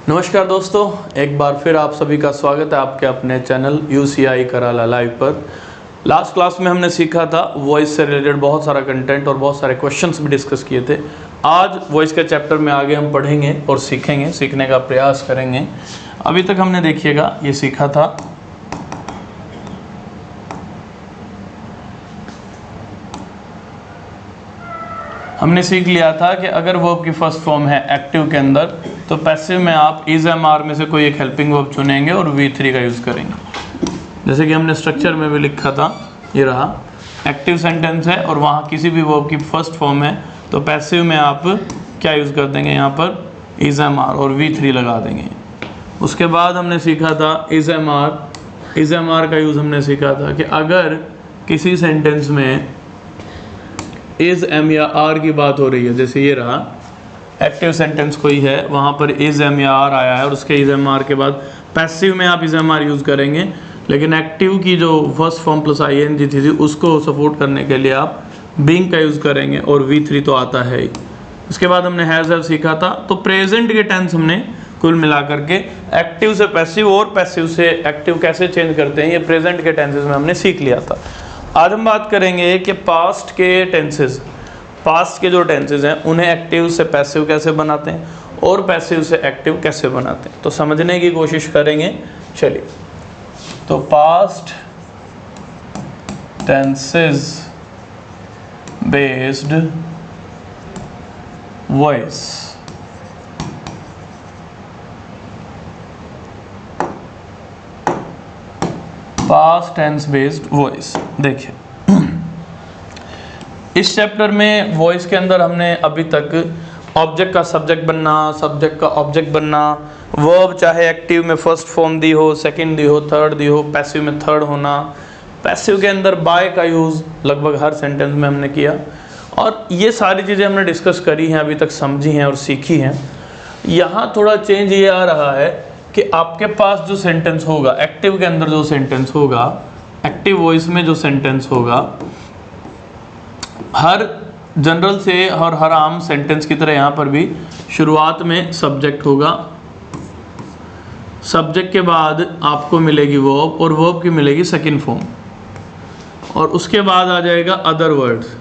नमस्कार दोस्तों, एक बार फिर आप सभी का स्वागत है आपके अपने चैनल UCI कराला लाइव पर। लास्ट क्लास में हमने सीखा था वॉइस से रिलेटेड बहुत सारा कंटेंट और बहुत सारे क्वेश्चंस भी डिस्कस किए थे। आज वॉइस के चैप्टर में आगे हम पढ़ेंगे और सीखेंगे, सीखने का प्रयास करेंगे। अभी तक हमने देखिएगा ये सीखा था हमने सीख लिया था कि अगर वर्ब की फर्स्ट फॉर्म है एक्टिव के अंदर तो पैसिव में आप इज एम आर में से कोई एक हेल्पिंग वर्ब चुनेंगे और V3 का यूज़ करेंगे। जैसे कि हमने स्ट्रक्चर में भी लिखा था, ये रहा एक्टिव सेंटेंस है और वहाँ किसी भी वर्ब की फर्स्ट फॉर्म है तो पैसिव में आप क्या यूज़ कर देंगे, यहाँ पर इज एम आर और V3 लगा देंगे। उसके बाद हमने सीखा था इज एम आर का यूज़ हमने सीखा था कि अगर किसी सेंटेंस में इज एम या आर की बात हो रही है, जैसे ये रहा एक्टिव सेंटेंस कोई है, वहाँ पर इज एम या आर आया है और उसके इज एम आर के बाद पैसिव में आप इज एम आर यूज़ करेंगे, लेकिन एक्टिव की जो फर्स्ट फॉर्म प्लस ING थी उसको सपोर्ट करने के लिए आप बीइंग का यूज़ करेंगे और V3 तो आता है ही। उसके बाद हमने हैज़ हैव सीखा था। तो प्रेजेंट के टेंस हमने कुल मिला करके एक्टिव से पैसिव और पैसिव से एक्टिव कैसे चेंज करते हैं, ये प्रेजेंट के टेंसेज में हमने सीख लिया था। आज हम बात करेंगे कि पास्ट के टेंसेस, पास्ट के जो टेंसेस हैं उन्हें एक्टिव से पैसिव कैसे बनाते हैं और पैसिव से एक्टिव कैसे बनाते हैं, तो समझने की कोशिश करेंगे। चलिए, तो past tenses based voice. Past tense based voice. देखिए, इस चैप्टर में वॉइस के अंदर हमने अभी तक ऑब्जेक्ट का सब्जेक्ट बनना, सब्जेक्ट का ऑब्जेक्ट बनना, वर्ब चाहे एक्टिव में फर्स्ट फॉर्म दी हो, सेकंड दी हो, थर्ड दी हो, पैसिव में थर्ड होना, पैसिव के अंदर बाय का यूज़ लगभग हर सेंटेंस में हमने किया और ये सारी चीज़ें हमने डिस्कस करी हैं, अभी तक समझी हैं और सीखी हैं। यहाँ थोड़ा चेंज ये आ रहा है कि आपके पास जो सेंटेंस होगा एक्टिव के अंदर, जो सेंटेंस होगा एक्टिव वॉइस में, जो सेंटेंस होगा हर जनरल से और हर आम सेंटेंस की तरह यहाँ पर भी शुरुआत में सब्जेक्ट होगा, सब्जेक्ट के बाद आपको मिलेगी वर्ब और वर्ब की मिलेगी सेकंड फॉर्म और उसके बाद आ जाएगा अदर वर्ड्स।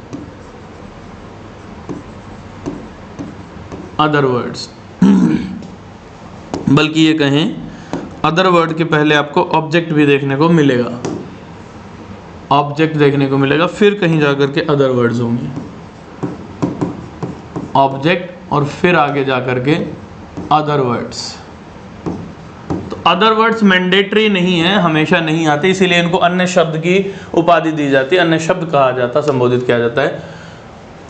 अदर वर्ड्स बल्कि ये कहें अदर वर्ड के पहले आपको ऑब्जेक्ट भी देखने को मिलेगा, ऑब्जेक्ट देखने को मिलेगा, फिर कहीं जाकर के अदर वर्ड्स होंगे, ऑब्जेक्ट और फिर आगे जाकर के अदर वर्ड्स। तो अदर वर्ड्स मैंडेटरी नहीं है, हमेशा नहीं आते, इसीलिए इनको अन्य शब्द की उपाधि दी जाती है, अन्य शब्द कहा जाता, संबोधित किया जाता है।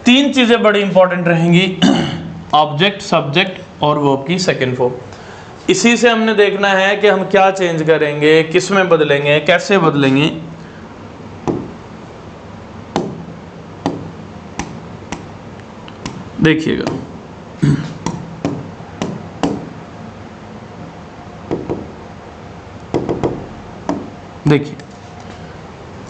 तीन चीजें बड़ी इंपॉर्टेंट रहेंगी, ऑब्जेक्ट, सब्जेक्ट और वर्ब की सेकंड फॉर्म। इसी से हमने देखना है कि हम क्या चेंज करेंगे, किस में बदलेंगे, कैसे बदलेंगे। देखिएगा, देखिए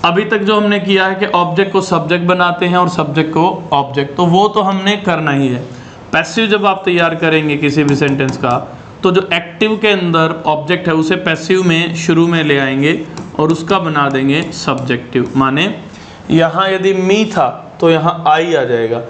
अभी तक जो हमने किया है कि ऑब्जेक्ट को सब्जेक्ट बनाते हैं और सब्जेक्ट को ऑब्जेक्ट, तो वो तो हमने करना ही है। पैसिव जब आप तैयार करेंगे किसी भी सेंटेंस का, तो जो एक्टिव के अंदर ऑब्जेक्ट है उसे पैसिव में शुरू में ले आएंगे और उसका बना देंगे सब्जेक्टिव। माने यहाँ यदि मी था तो यहाँ I आ जाएगा,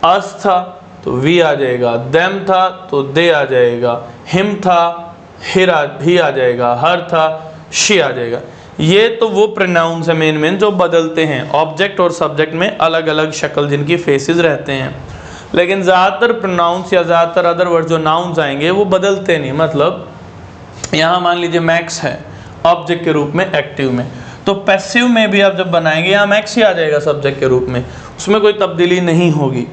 अस था तो वी आ जाएगा, देम था तो दे आ जाएगा, हिम था ही आ जाएगा, हर था शी आ जाएगा। ये तो वो प्रोनाउंस है मेन जो बदलते हैं, ऑब्जेक्ट और सब्जेक्ट में अलग अलग शक्ल जिनकी फेसेस रहते हैं, लेकिन ज़्यादातर प्रोनाउंस या ज़्यादातर अदर वर्ड जो नाउन्स आएंगे वो बदलते नहीं। मतलब यहाँ मान लीजिए मैक्स है ऑब्जेक्ट के रूप में एक्टिव में, तो पैसिव में भी आप जब बनाएंगे यहाँ मैक्स ही आ जाएगा सब्जेक्ट के रूप में, उसमें कोई तब्दीली नहीं होगी,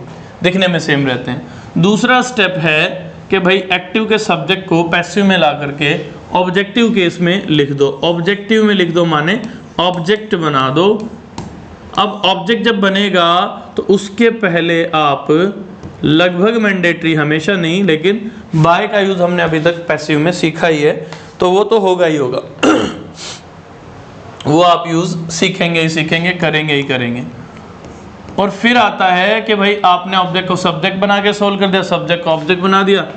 दिखने में सेम रहते हैं। दूसरा स्टेप है कि भाई एक्टिव के सब्जेक्ट को पैसिव में ला करके ऑब्जेक्टिव केस में लिख दो, ऑब्जेक्टिव में लिख दो माने ऑब्जेक्ट बना दो। अब ऑब्जेक्ट जब बनेगा तो उसके पहले आप लगभग मैंडेटरी, हमेशा नहीं, लेकिन बाय का यूज हमने अभी तक पैसिव में सीखा ही है, तो वो तो होगा ही होगा वो आप यूज सीखेंगे ही सीखेंगे, करेंगे ही करेंगे। और फिर आता है कि भाई आपने ऑब्जेक्ट को सब्जेक्ट बना के सोल्व कर दिया, सब्जेक्ट को ऑब्जेक्ट बना दिया,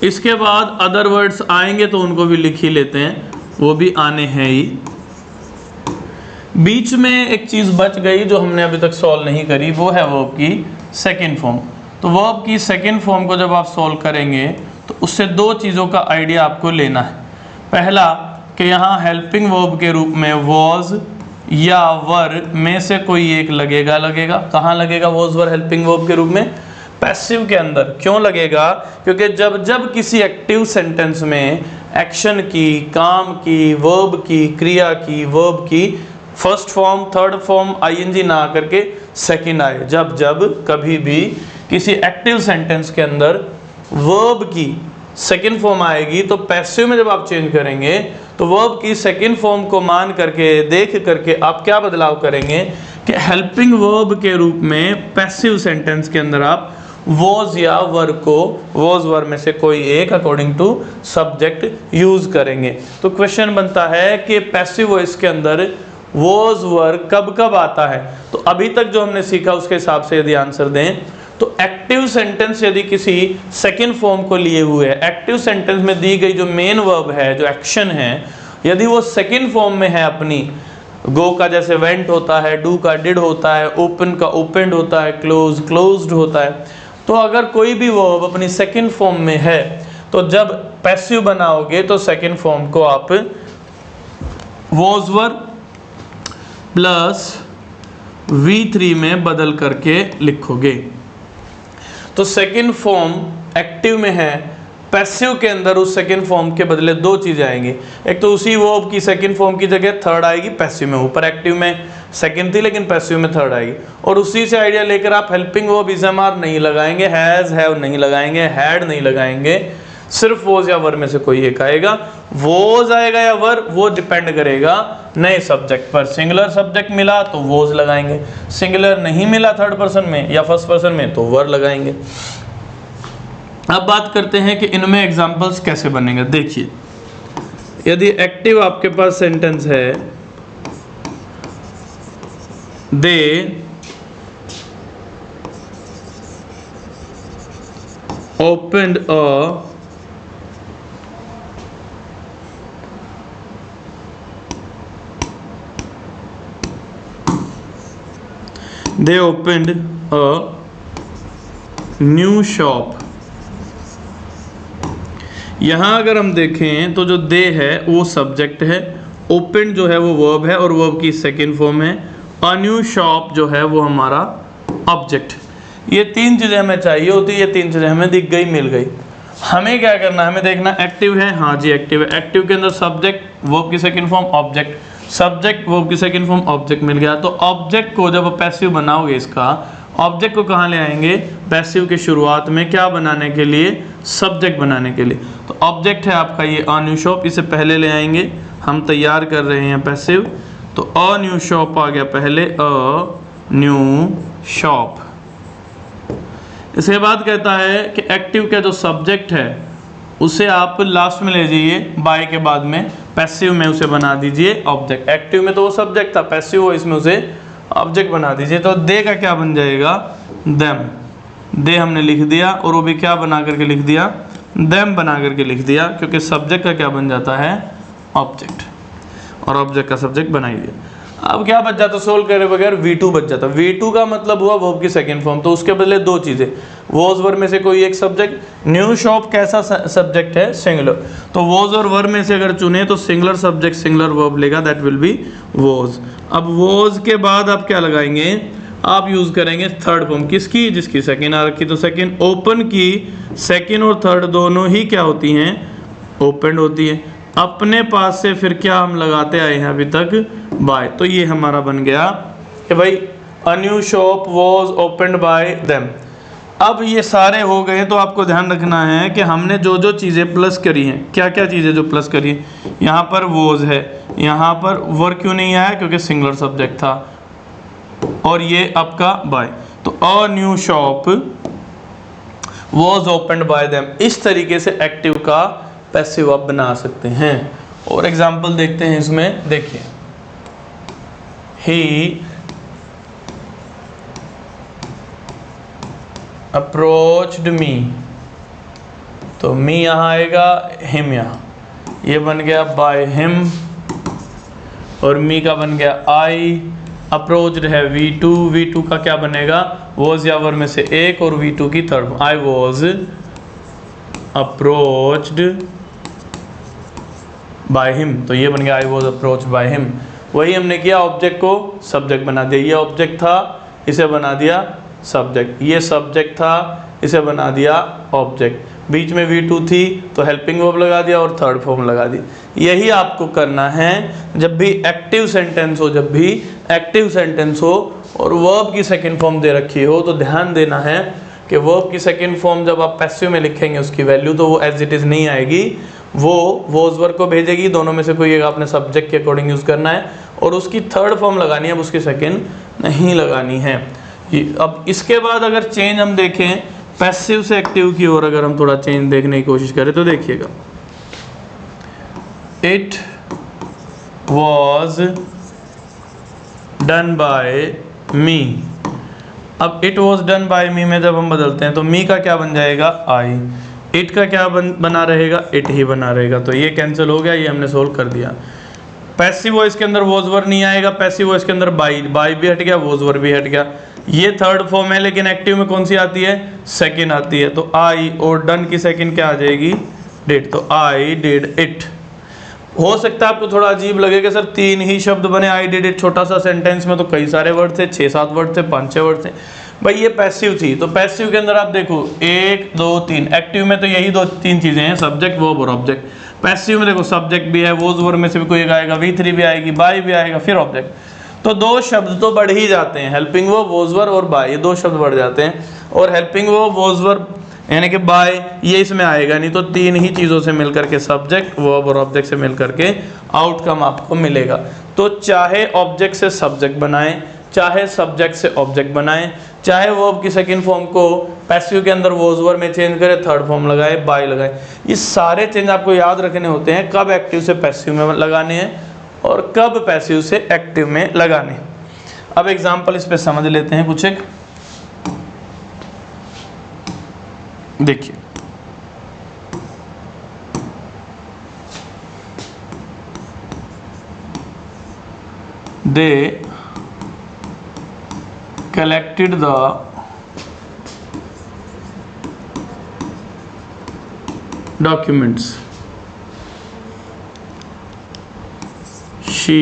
इसके बाद अदर वर्ड्स आएंगे तो उनको भी लिख ही लेते हैं, वो भी आने हैं ही। बीच में एक चीज़ बच गई जो हमने अभी तक सॉल्व नहीं करी, वो है वर्ब की सेकंड फॉर्म। तो वर्ब की सेकंड फॉर्म को जब आप सॉल्व करेंगे तो उससे दो चीज़ों का आइडिया आपको लेना है। पहला कि यहाँ हेल्पिंग वर्ब के रूप में वॉज या वर में से कोई एक लगेगा। कहाँ लगेगा वॉज वर हेल्पिंग वर्ब के रूप में? पैसिव के अंदर। क्यों लगेगा? क्योंकि जब जब किसी एक्टिव सेंटेंस में एक्शन की, काम की, वर्ब की, क्रिया की, वर्ब की first form, third form, ING ना करके सेकंड आए, जब जब कभी भी किसी एक्टिव सेंटेंस के अंदर वर्ब की सेकंड फॉर्म आएगी तो पैसिव में जब आप चेंज करेंगे तो वर्ब की सेकंड फॉर्म को मान करके, देख करके आप क्या बदलाव करेंगे कि हेल्पिंग वर्ब के रूप में पैसिव सेंटेंस के अंदर आप वॉज या वर को, वॉज वर में से कोई एक अकॉर्डिंग टू सब्जेक्ट यूज करेंगे। तो क्वेश्चन बनता है कि पैसिव वॉइस के अंदर वॉज वर कब कब आता है? तो अभी तक जो हमने सीखा उसके हिसाब से यदि आंसर दें तो एक्टिव सेंटेंस यदि किसी सेकंड फॉर्म को लिए हुए है, एक्टिव सेंटेंस में दी गई जो मेन वर्ब है, जो एक्शन है, यदि वो सेकंड फॉर्म में है अपनी, गो का जैसे वेंट होता है, डू का डिड होता है, ओपन का ओपनड होता है, क्लोज क्लोज्ड होता है, तो अगर कोई भी वर्ब अपनी सेकंड फॉर्म में है तो जब पैसिव बनाओगे तो सेकंड फॉर्म को आप वॉज वर प्लस V3 में बदल करके लिखोगे। तो सेकंड फॉर्म एक्टिव में है, पैसिव के अंदर उस सेकंड फॉर्म के बदले दो चीजें आएंगी। एक तो उसी वर्ब की सेकंड फॉर्म की जगह थर्ड आएगी पैसिव में, ऊपर एक्टिव में सेकंड थी लेकिन पैसिव में थर्ड आएगी। और उसी से आइडिया लेकर आप हेल्पिंग वर्ब इज़-एम-आर नहीं लगाएंगे, हैज हैव नहीं लगाएंगे, हैड नहीं लगाएंगे, सिर्फ वॉज या वर में से कोई एक आएगा। वॉज आएगा या वर वो डिपेंड करेगा नए सब्जेक्ट पर। सिंगुलर सब्जेक्ट मिला तो वॉज लगाएंगे, सिंगुलर नहीं मिला थर्ड पर्सन में या फर्स्ट पर्सन में तो वर लगाएंगे। अब बात करते हैं कि इनमें एग्जांपल्स कैसे बनेंगे। देखिए, यदि एक्टिव आपके पास सेंटेंस है, they opened a they opened a new shop। यहाँ अगर हम देखें तो जो दे है वो सब्जेक्ट है, ओपन जो है वो वर्ब है और वर्ब की सेकंड फॉर्म है, अ न्यू शॉप जो है वो हमारा ऑब्जेक्ट। ये तीन चीज़ें हमें चाहिए होती है, ये तीन चीज़ें हमें दिख गई, मिल गई। हमें क्या करना है, हमें देखना एक्टिव है, हाँ जी एक्टिव है, एक्टिव के अंदर सब्जेक्ट, वर्ब की second form object, subject verb की सेकंड फॉर्म ऑब्जेक्ट मिल गया। तो ऑब्जेक्ट को जब पैसिव बनाओगे, इसका ऑब्जेक्ट को कहाँ ले आएंगे? पैसिव के शुरुआत में क्या बनाने के लिए? सब्जेक्ट बनाने के लिए। तो ऑब्जेक्ट है आपका ये अ न्यू शॉप, इसे पहले ले आएंगे, हम तैयार कर रहे हैं पैसिव। तो अ न्यू शॉप आ गया पहले, अ न्यू शॉप। इसके बाद कहता है कि एक्टिव का जो सब्जेक्ट है उसे आप लास्ट में ले जाइए, बाय के बाद में पैसिव में उसे बना दीजिए ऑब्जेक्ट। एक्टिव में तो वो सब्जेक्ट था, पैसिव हो इसमें उसे ऑब्जेक्ट बना दीजिए। तो दे का क्या बन जाएगा? देम। दे हमने लिख दिया और वो भी क्या बना करके लिख दिया? देम बना करके लिख दिया, क्योंकि सब्जेक्ट का क्या बन जाता है? ऑब्जेक्ट, और ऑब्जेक्ट का सब्जेक्ट बनाई दिया। अब क्या बच जाता? सोल्व करे बगैर V2 बच जाता। V2 का मतलब हुआ वर्ब की सेकंड फॉर्म, तो उसके बदले दो चीजें, वॉज वर में से कोई एक सब्जेक्ट। न्यू शॉप कैसा सब्जेक्ट है? सिंगुलर। तो वॉज और वर में से अगर चुने तो सिंगुलर सब्जेक्ट सिंगुलर वर्ब लेगा, दैट विल बी वॉज। अब वॉज के बाद आप क्या लगाएंगे? आप यूज करेंगे थर्ड फॉर्म, किसकी? जिसकी सेकंड आ रखी। तो सेकंड, ओपन की सेकंड और थर्ड दोनों ही क्या होती हैं? ओपन होती है। अपने पास से फिर क्या हम लगाते आए हैं अभी तक? बाय। तो ये हमारा बन गया कि भाई a new shop was opened bye them. अब ये सारे हो गए, तो आपको ध्यान रखना है कि हमने जो जो चीज़ें प्लस करी हैं, क्या क्या चीज़ें जो प्लस करी हैं, यहाँ पर वॉज है, यहाँ पर वर क्यों नहीं आया? क्योंकि सिंगुलर सब्जेक्ट था, और ये आपका बाय। तो a new shop was opened bye them. इस तरीके से एक्टिव का पैसिव आप बना सकते हैं। और एग्जाम्पल देखते हैं इसमें। देखिए, ही अप्रोच्ड मी, तो मी यहाँ आएगा, हिम यहाँ, ये बन गया बाय हिम, और मी का बन गया आई। अप्रोच्ड है V2, V2 का क्या बनेगा, वॉज या वर में से एक, और V2 की third, I was approached by him, तो ये बन गया I was approached by him. वही हमने किया, ऑब्जेक्ट को सब्जेक्ट बना दिया। ये ऑब्जेक्ट था, इसे बना दिया सब्जेक्ट, ये सब्जेक्ट था, इसे बना दिया ऑब्जेक्ट, बीच में V2 थी तो हेल्पिंग वर्ब लगा दिया और थर्ड फॉर्म लगा दी। यही आपको करना है जब भी एक्टिव सेंटेंस हो, जब भी एक्टिव सेंटेंस हो और वर्ब की सेकंड फॉर्म दे रखी हो, तो ध्यान देना है कि वर्ब की सेकंड फॉर्म जब आप पैसिव में लिखेंगे उसकी वैल्यू, तो वो एज इट इज़ नहीं आएगी, वो वॉज वर्ब को भेजेगी। दोनों में से कोई एक आपने सब्जेक्ट के अकॉर्डिंग यूज़ करना है और उसकी थर्ड फॉर्म लगानी है, अब उसकी सेकंड नहीं लगानी है। अब इसके बाद अगर चेंज हम देखें पैसिव से एक्टिव की ओर, अगर हम थोड़ा चेंज देखने की कोशिश करें तो देखिएगा, इट वॉज डन बाय मी। अब इट वॉज डन बाय मी में जब हम बदलते हैं तो मी का क्या बन जाएगा, आई, इट का क्या बना रहेगा, इट ही बना रहेगा। तो ये कैंसिल हो गया, ये हमने सोल्व कर दिया। पैसिव वॉइस के अंदर वॉज वर नहीं आएगा, पैसिव वॉइस के अंदर बाई भी हट गया, वॉज वर भी हट गया। ये थर्ड फॉर्म है, लेकिन एक्टिव में कौन सी आती है, सेकंड आती है। तो आई और डन की सेकंड क्या आ जाएगी, डिड, तो आई डिड इट। हो सकता है आपको थोड़ा अजीब लगेगा सर 3 ही शब्द बने, आई डिड इट, छोटा सा सेंटेंस में तो कई सारे वर्ड थे, 6-7 वर्ड थे, 5-6 वर्ड थे। भाई ये पैसिव थी, तो पैसिव के अंदर आप देखो 1 2 3, एक्टिव में तो यही 2-3 चीजें हैं, सब्जेक्ट वर्ब और ऑब्जेक्ट। पैसिव में देखो सब्जेक्ट भी है, वॉज वर्ब में से भी कोई एक आएगा, V3 भी आएगी, बाय भी आएगा, फिर ऑब्जेक्ट। तो 2 शब्द तो बढ़ ही जाते हैं, हेल्पिंग वर्ब, वॉज वर्ब और बाय, ये 2 शब्द बढ़ जाते हैं। और हेल्पिंग वर्ब, वॉज वर्ब यानी कि बाय, ये इसमें आएगा नहीं, तो 3 ही चीज़ों से मिलकर के सब्जेक्ट वर्ब और ऑब्जेक्ट से मिलकर के आउटकम आपको मिलेगा। तो चाहे ऑब्जेक्ट से सब्जेक्ट बनाएं, चाहे सब्जेक्ट से ऑब्जेक्ट बनाएं, चाहे वर्ब की सेकंड फॉर्म को पैसिव के अंदर वॉज वर्ब में चेंज करें, थर्ड फॉर्म लगाए, बाय लगाए, ये सारे चेंज आपको याद रखने होते हैं, कब एक्टिव से पैसिव में लगाने हैं और कब पैसिव से एक्टिव में लगाने हैं। अब एग्जाम्पल इस पे समझ लेते हैं कुछ एक, देखिए they collected the documents. She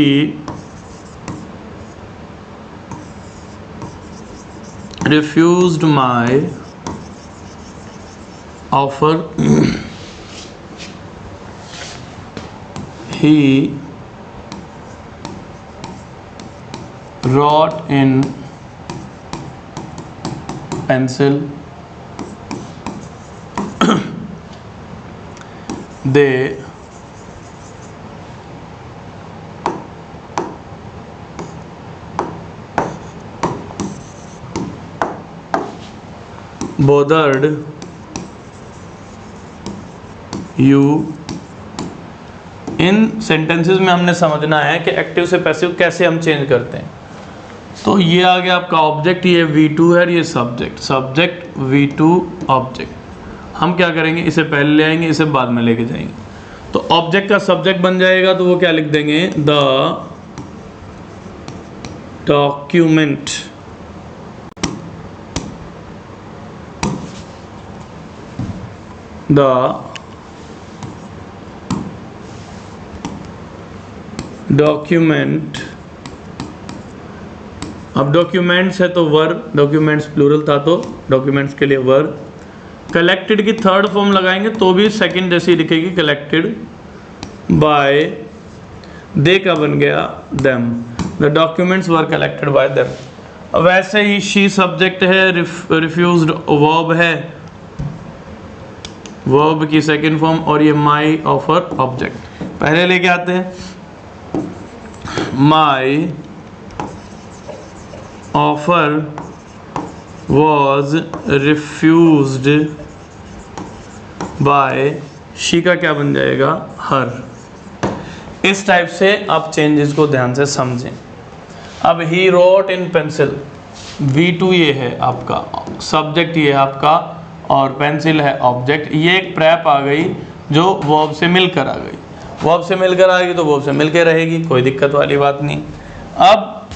refused my offer. He wrote in pencil. They bothered you। In sentences में हमने समझना है कि एक्टिव से पैसिव कैसे हम चेंज करते हैं। तो ये आ गया आपका ऑब्जेक्ट, ये V2 है और ये सब्जेक्ट, सब्जेक्ट V2 ऑब्जेक्ट। हम क्या करेंगे, इसे पहले ले आएंगे, इसे बाद में लेके जाएंगे। तो ऑब्जेक्ट का सब्जेक्ट बन जाएगा, तो वो क्या लिख देंगे, द डॉक्यूमेंट। द डॉक्यूमेंट, अब डॉक्यूमेंट्स है तो वर, डॉक्यूमेंट्स प्लूरल था तो डॉक्यूमेंट्स के लिए वर। कलेक्टेड की थर्ड फॉर्म लगाएंगे तो भी सेकंड जैसी लिखेगी, कलेक्टेड बाय, दे का बन गया them, the documents were collected by them. वैसे ही शी सब्जेक्ट है, रिफ्यूज्ड वर्ब है, वर्ब की सेकंड फॉर्म, और ये माई ऑफर ऑब्जेक्ट। पहले लेके आते हैं, my offer was refused by, she का क्या बन जाएगा, हर। इस टाइप से आप चेंजेस को ध्यान से समझें। अब ही रोट इन पेंसिल, V2 ये है आपका सब्जेक्ट, ये है आपका और पेंसिल है ऑब्जेक्ट। ये एक प्रैप आ गई जो वर्ब से मिलकर आ गई। वर्ब से मिलकर आ गई तो वर्ब से मिलकर रहेगी, कोई दिक्कत वाली बात नहीं। अब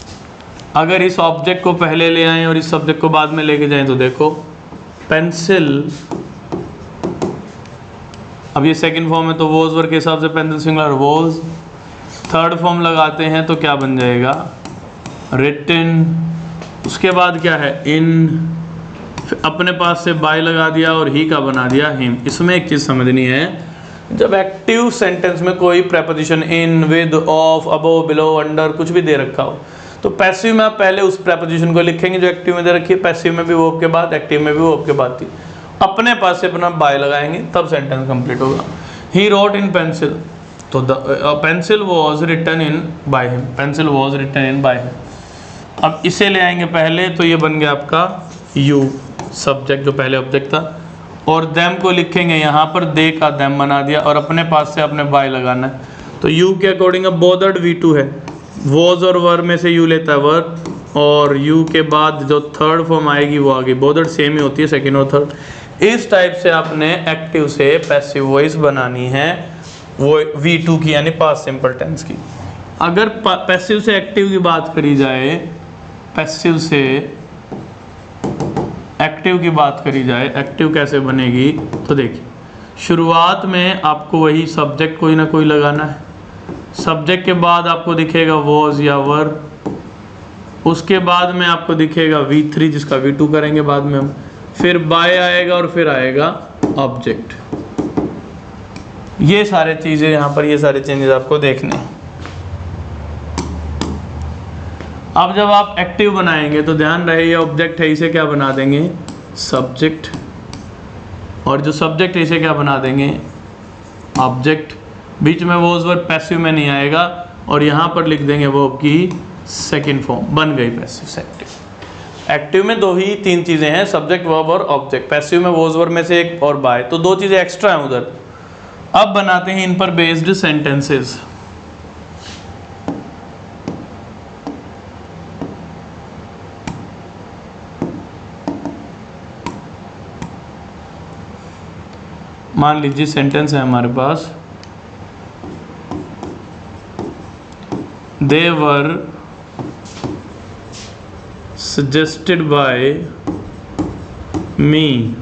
अगर इस ऑब्जेक्ट को पहले ले आएं और इस सब्जेक्ट को बाद में लेके जाएं तो देखो पेंसिल, अब ये सेकंड फॉर्म है तो वॉज वर्ब के हिसाब से pencil singular was. Third form लगाते हैं तो क्या बन जाएगा रिटन। उसके बाद क्या है इन, अपने पास से बाय लगा दिया और ही का बना दिया हिम। इसमें एक चीज़ समझनी है, जब एक्टिव सेंटेंस में कोई preposition in, with, of, above, below, under कुछ भी दे रखा हो तो पैसिव में आप पहले उस प्रेपोजिशन को लिखेंगे जो एक्टिव में दे रखी है। पैसिव में भी वर्ब के बाद, एक्टिव में भी वर्ब के बाद थी, अपने पास से अपना बाय लगाएंगे तब सेंटेंस कंप्लीट होगा। ही रोट इन पेंसिल, तो pencil was written in by him, pencil was written in by him. अब इसे ले आएंगे पहले तो ये बन गया आपका यू सब्जेक्ट जो पहले ऑब्जेक्ट था, और देम को लिखेंगे यहाँ पर, दे का देम बना दिया और अपने पास से अपने बाय लगाना है। तो यू के अकॉर्डिंग अब बोदर्ड V2 है, वॉज और वर में से यू लेता है वर, और यू के बाद जो थर्ड फॉर्म आएगी वो आ गई बोदर्ड, सेम ही होती है सेकंड और थर्ड। इस टाइप से आपने एक्टिव से पैसिव वॉइस बनानी है वो V2 की यानी पास्ट सिंपल टेंस की। अगर पैसिव से एक्टिव की बात करी जाए, पैसिव से एक्टिव की बात करी जाए, एक्टिव कैसे बनेगी तो देखिए शुरुआत में आपको वही सब्जेक्ट कोई ना कोई लगाना है। सब्जेक्ट के बाद आपको दिखेगा वॉज या वर, उसके बाद में आपको दिखेगा V3 जिसका V2 करेंगे बाद में हम, फिर बाय आएगा और फिर आएगा ऑब्जेक्ट। ये सारे चीज़ें यहाँ पर, ये सारे चेंजेस आपको देखने हैं। अब जब आप एक्टिव बनाएंगे तो ध्यान रहे ये ऑब्जेक्ट है, इसे क्या बना देंगे सब्जेक्ट, और जो सब्जेक्ट है इसे क्या बना देंगे ऑब्जेक्ट। बीच में वॉज वर्ब पैसिव में नहीं आएगा और यहाँ पर लिख देंगे वर्ब की सेकंड फॉर्म, बन गई पैसिव से एक्टिव। एक्टिव में 2 ही 3 चीज़ें हैं, सब्जेक्ट वर्ब और ऑब्जेक्ट। पैसिव में वॉज वर्ब में से एक और बाय, तो 2 चीज़ें एक्स्ट्रा हैं उधर। अब बनाते हैं इन पर बेस्ड सेंटेंसेस। मान लीजिए सेंटेंस है हमारे पास, they were suggested by me,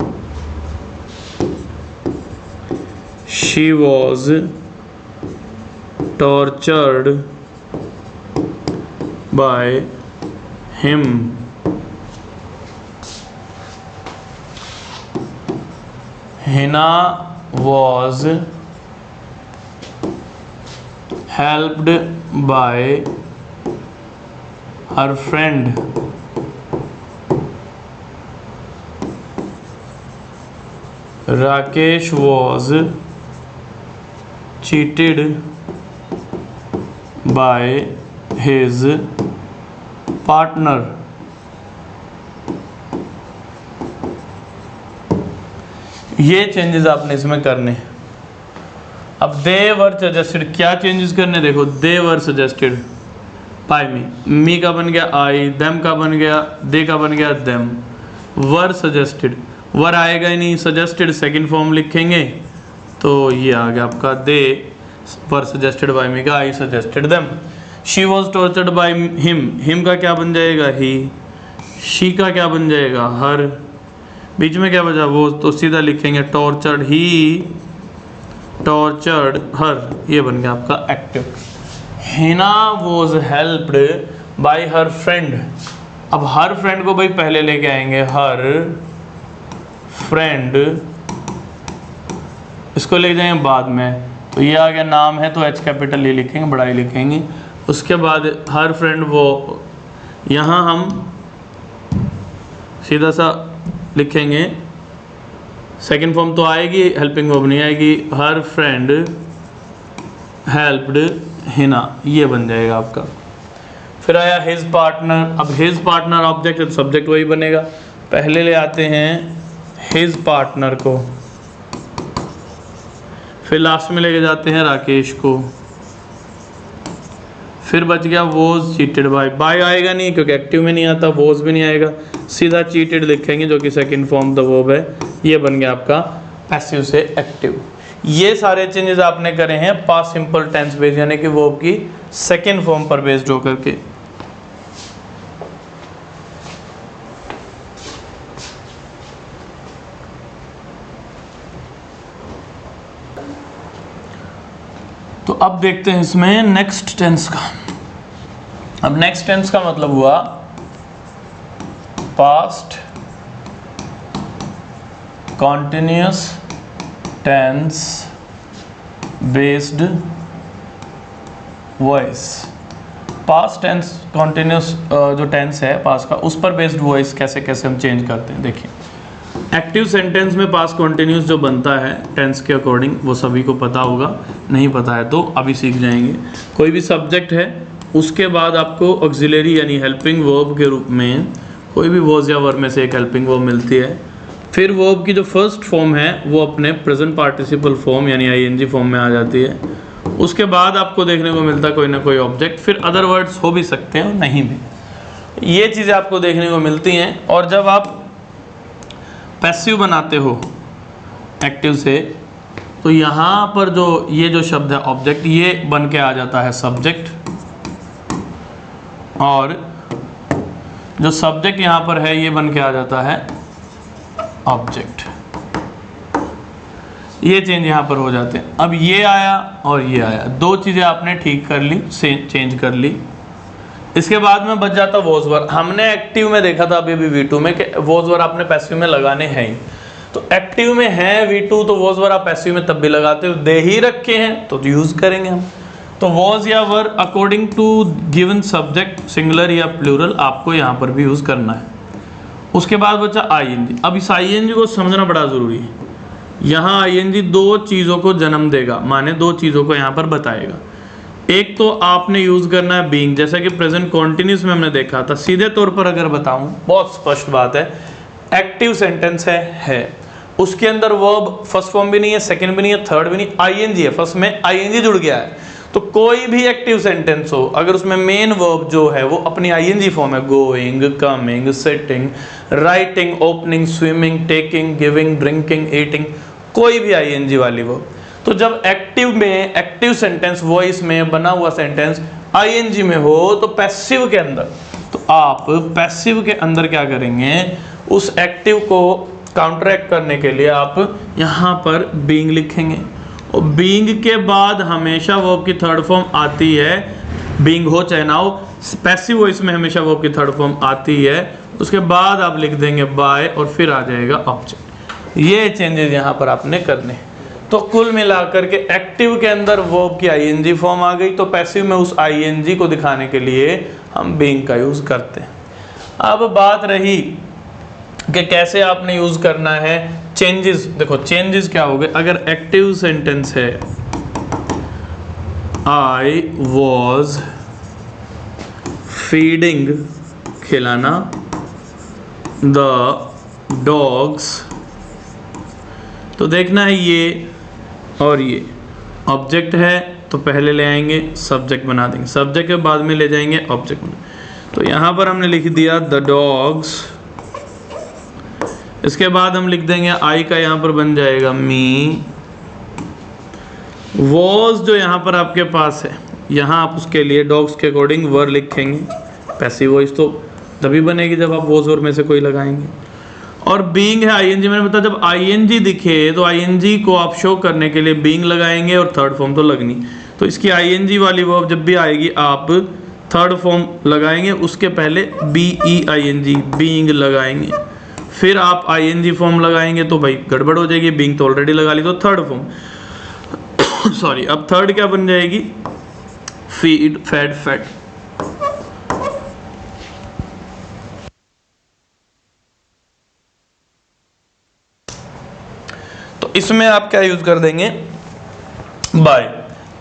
she was tortured by him, Hina was helped by her friend, Rakesh was cheated by his partner। ये चेंजेस आपने इसमें करने। अब दे वर सजेस्टेड, क्या चेंजेस करने देखो, दे वर सजेस्टेड बाय मी, मी का बन गया आई, देम का बन गया, दे का बन गया देम, वर सजेस्टेड, वर आएगा ही नहीं, सजेस्टेड सेकंड फॉर्म लिखेंगे तो ये आ गया आपका दे वर सजेस्टेड बाय मी का I suggested them. She was tortured by him, him का क्या बन जाएगा ही, शी का क्या बन जाएगा हर, बीच में क्या बचा वो, तो सीधा लिखेंगे टॉर्चर्ड ही, टॉर्चर्ड हर, ये बन गया आपका active. Hina was helped bye her friend, अब हर फ्रेंड को भाई पहले लेके आएंगे, हर फ्रेंड इसको लेके जाएंगे बाद में, तो ये आ गया नाम है तो एच कैपिटल ये लिखेंगे, बड़ा ही लिखेंगे। उसके बाद हर फ्रेंड वो, यहाँ हम सीधा सा लिखेंगे, सेकंड फॉर्म तो आएगी, हेल्पिंग वर्ब नहीं आएगी, हर फ्रेंड हेल्प्ड हिना, ये बन जाएगा आपका। फिर आया हिज पार्टनर, अब हिज पार्टनर ऑब्जेक्ट है तो सब्जेक्ट वही बनेगा। पहले ले आते हैं हिज पार्टनर को, फिर लास्ट में लेके जाते हैं राकेश को, फिर बच गया वॉज चीटेड बाय आएगा नहीं क्योंकि एक्टिव में नहीं आता, वॉज भी नहीं आएगा, सीधा चीटेड लिखेंगे जो कि सेकंड फॉर्म द वर्ब है। ये बन गया आपका पैसिव से एक्टिव। ये सारे चेंजेस आपने करे हैं पास्ट सिंपल टेंस बेस्ड, यानी कि वर्ब की सेकंड फॉर्म पर बेस्ड होकर के। तो अब देखते हैं इसमें नेक्स्ट टेंस का। अब नेक्स्ट टेंस का मतलब हुआ past continuous tense based voice. Past tense continuous जो टेंस है पास्ट का, उस पर बेस्ड वॉइस कैसे कैसे हम चेंज करते हैं। देखिए, एक्टिव सेंटेंस में पास्ट कॉन्टिन्यूअस जो बनता है टेंस के अकॉर्डिंग, वो सभी को पता होगा, नहीं पता है तो अभी सीख जाएंगे। कोई भी सब्जेक्ट है, उसके बाद आपको ऑक्सिलरी यानी हेल्पिंग वर्ब के रूप में कोई भी वॉज या वर्ब में से एक हेल्पिंग वर्ब मिलती है। फिर वर्ब की जो फर्स्ट फॉर्म है वो अपने प्रेजेंट पार्टिसिपल फॉर्म यानी आईएनजी फॉर्म में आ जाती है। उसके बाद आपको देखने को मिलता है कोई ना कोई ऑब्जेक्ट, फिर अदर वर्ड्स हो भी सकते हैं और नहीं भी। ये चीज़ें आपको देखने को मिलती हैं। और जब आप पैसिव बनाते हो एक्टिव से, तो यहाँ पर जो ये जो शब्द है ऑब्जेक्ट, ये बन के आ जाता है सब्जेक्ट, और जो सब्जेक्ट यहाँ पर है ये बन के आ जाता है ऑब्जेक्ट। ये चेंज यहाँ पर हो जाते हैं। अब ये आया और ये आया, दो चीज़ें आपने ठीक कर ली, चेंज कर ली। इसके बाद में बच जाता वॉज वर्ब। हमने एक्टिव में देखा था अभी भी V2 में कि वॉज वर्ब आपने पैसिव में लगाने हैं ही। तो एक्टिव में है V2, तो वॉज वर्ब आप पैसिव में तब भी लगाते हो, दे ही रखे हैं तो यूज करेंगे हम। तो वॉज या verb according to given subject singular या प्लूरल आपको यहाँ पर भी यूज करना है। उसके बाद बचा आईएनजी। अब इस आईएनजी को समझना बड़ा जरूरी है। यहाँ आईएनजी दो चीज़ों को जन्म देगा, माने दो चीज़ों को यहाँ पर बताएगा। एक तो आपने यूज करना है बीइंग, जैसा कि प्रेजेंट कॉन्टिन्यूस में हमने देखा था। सीधे तौर पर अगर बताऊं, बहुत स्पष्ट बात है, एक्टिव सेंटेंस है, उसके अंदर वर्ब फर्स्ट फॉर्म भी नहीं है, सेकंड भी नहीं है, थर्ड भी नहीं, आईएनजी है, फर्स्ट में आईएनजी जुड़ गया है। तो कोई भी एक्टिव सेंटेंस हो, अगर उसमें मेन वर्ब जो है वो अपनी आईएनजी फॉर्म है, going, coming, sitting, writing, opening, swimming, taking, giving, drinking, eating, कोई भी आईएनजी वाली वर्ब। तो जब एक्टिव में, एक्टिव सेंटेंस वॉइस में बना हुआ सेंटेंस आईएनजी में हो, तो पैसिव के अंदर, तो आप पैसिव के अंदर क्या करेंगे, उस एक्टिव को काउंटरैक्ट करने के लिए आप यहाँ पर बीइंग लिखेंगे। और बीइंग के बाद हमेशा वर्ब की थर्ड फॉर्म आती है, बीइंग हो चाहे ना हो, पैसिव वॉइस में हमेशा वर्ब की थर्ड फॉर्म आती है। उसके बाद आप लिख देंगे बाय और फिर आ जाएगा ऑब्जेक्ट। ये चेंजेस यहाँ पर आपने करने। तो कुल मिलाकर के एक्टिव के अंदर वर्ब की आईएनजी फॉर्म आ गई, तो पैसिव में उस आईएनजी को दिखाने के लिए हम बीइंग का यूज करते हैं। अब बात रही कि कैसे आपने यूज करना है चेंजेस। देखो चेंजेस क्या हो गए, अगर एक्टिव सेंटेंस है आई वॉज फीडिंग, खिलाना, द डॉग्स, तो देखना है ये और ये ऑब्जेक्ट है, तो पहले ले आएंगे सब्जेक्ट बना देंगे, सब्जेक्ट के बाद में ले जाएंगे ऑब्जेक्ट। तो यहाँ पर हमने लिख दिया द डॉग्स, इसके बाद हम लिख देंगे आई का यहाँ पर बन जाएगा मी। वॉज जो यहाँ पर आपके पास है, यहाँ आप उसके लिए डॉग्स के अकॉर्डिंग वर्ब लिखेंगे। पैसिव वॉइस तो तभी बनेगी जब आप वॉज वर्ब में से कोई लगाएंगे। और बीइंग है आईएनजी, मैंने बताया जब आईएनजी दिखे तो आईएनजी को आप शो करने के लिए बीइंग लगाएंगे और थर्ड फॉर्म तो लगनी। तो इसकी आईएनजी वाली वर्ब जब भी आएगी आप थर्ड फॉर्म लगाएंगे, उसके पहले बीईआईएनजी बीइंग लगाएंगे, फिर आप आईएनजी फॉर्म लगाएंगे तो भाई गड़बड़ हो जाएगी, बीइंग तो ऑलरेडी लगा ली तो थर्ड फॉर्म सॉरी। अब थर्ड क्या बन जाएगी, फीड, फेड, फेड। तो इसमें आप क्या यूज कर देंगे, बाय।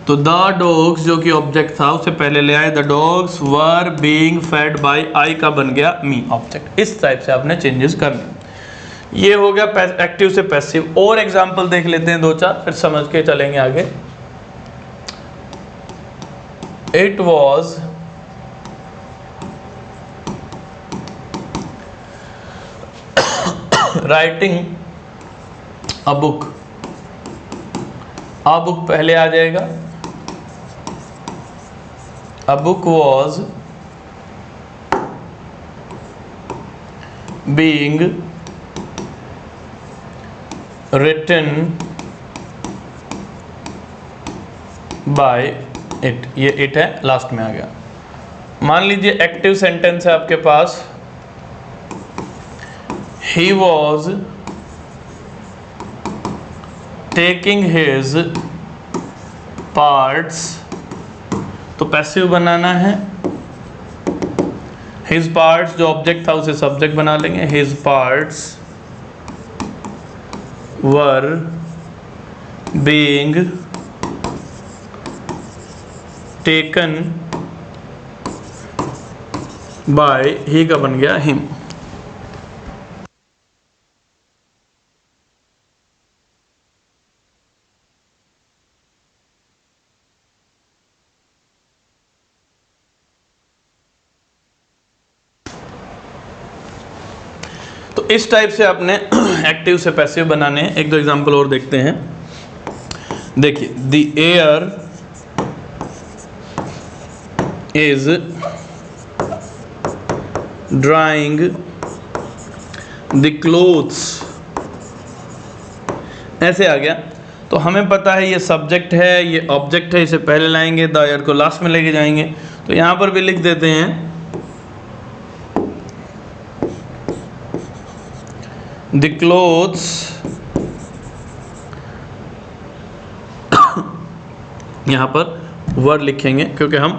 तो द डॉग्स जो कि ऑब्जेक्ट था उसे पहले ले आए, the dogs were being fed by, I का बन गया मी ऑब्जेक्ट। इस टाइप से आपने चेंजेस करने। ये हो गया एक्टिव से पैसिव। और एग्जांपल देख लेते हैं दो चार, फिर समझ के चलेंगे आगे। It was writing a book. A book पहले आ जाएगा. A book was being written by it. ये it है, लास्ट में आ गया. मान लीजिए एक्टिव सेंटेंस है आपके पास. He was taking his parts. तो पैसिव बनाना है. His parts जो ऑब्जेक्ट था उसे सब्जेक्ट बना लेंगे. His parts were being taken by. ही का बन गया him. तो इस टाइप से आपने एक्टिव से पैसिव बनाने हैं. एक दो एग्जांपल और देखते हैं. देखिए, the air is drawing the clothes. ऐसे आ गया. तो हमें पता है ये सब्जेक्ट है, ये ऑब्जेक्ट है, इसे पहले लाएंगे, द एयर को लास्ट में लेके जाएंगे. तो यहां पर भी लिख देते हैं The clothes यहाँ पर वर्ड लिखेंगे क्योंकि हम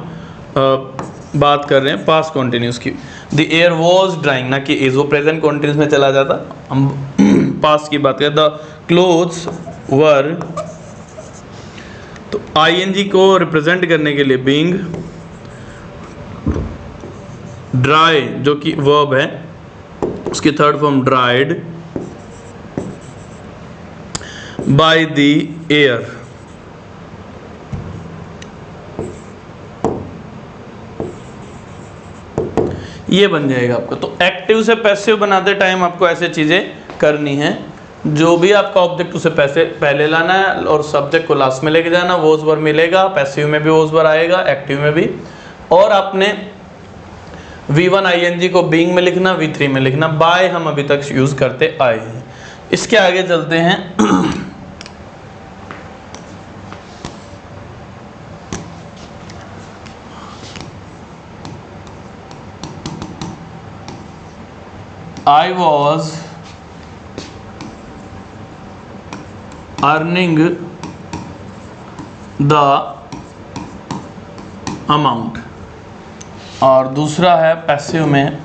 बात कर रहे हैं पास्ट कॉन्टिन्यूस की. The air was drying, ना कि is, वो प्रेजेंट कॉन्टिन्यूस में चला जाता. हम पास्ट की बात करें. The clothes were, तो ing को रिप्रेजेंट करने के लिए being dry जो कि वर्ब है, उसकी third form dried by the air. ये बन जाएगा आपका. तो एक्टिव से पैसिव बनाते टाइम आपको ऐसे चीजें करनी है. जो भी आपका ऑब्जेक्ट उसे पहले लाना है और सब्जेक्ट को लास्ट में लेके जाना. वॉज वर मिलेगा, पैसिव में भी वॉज वर आएगा, एक्टिव में भी. और आपने V1 ing को बीइंग में लिखना, V3 में लिखना. बाय हम अभी तक यूज करते आए हैं. इसके आगे चलते हैं. I was earning the amount. और दूसरा है पैसिव में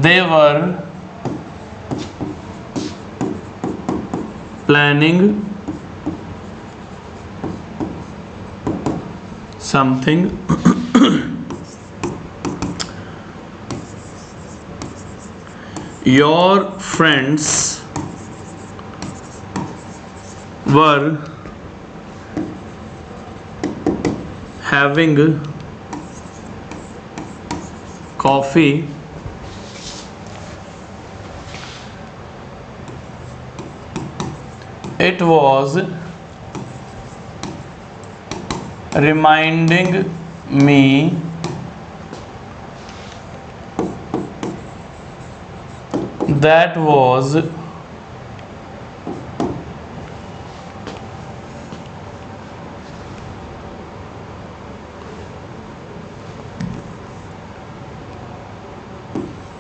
they were planning something. Your friends were having coffee it was reminding me that was